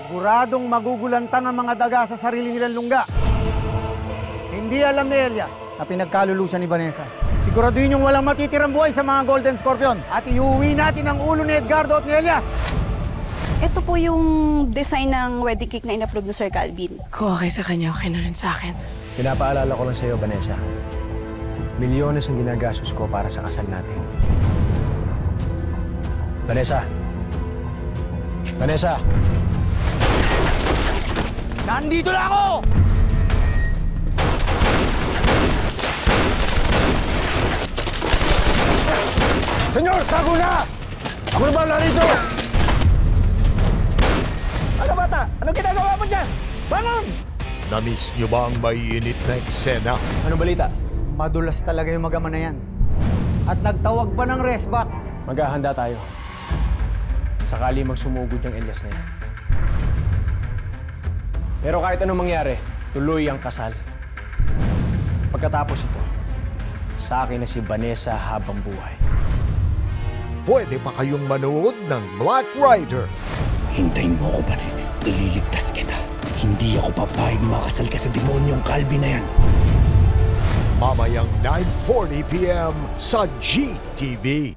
Siguradong magugulantang ang mga daga sa sarili nilang lungga. Hindi alam ni Elias na pinagkalulusan ni Vanessa. Siguraduhin yung walang matitirang buhay sa mga Golden Scorpion. At iuwi natin ang ulo ni Edgardo at ni Elias. Ito po yung design ng wedding cake na in-upload ni Sir Calvin. Kung okay sa kanya, okay na rin sa akin. Pinapaalala ko lang sa'yo, Vanessa. Milyones ang ginagastos ko para sa kasal natin. Vanessa! Vanessa! Nandito na ako! Senyor, tago na! Ako na ba narito? Ano bata? Anong ginagawa mo dyan? Bangon! Namiss niyo ba ang maiinit na eksena? Ano balita? Madulas talaga yung mag-ama na yan. At nagtawag pa ng resback. Maghahanda tayo. Sakali magsumugod yung Elias na yan. Pero kahit anong mangyari, tuloy ang kasal. Pagkatapos ito, sa akin na si Vanessa habang buhay. Pwede pa kayong manood ng Black Rider. Hintayin mo ako, Banet. Ililigtas kita. Hindi ako papayag makasal ka sa demonyong Calvin na yan. Mamayang 9:40 p.m. sa GTV.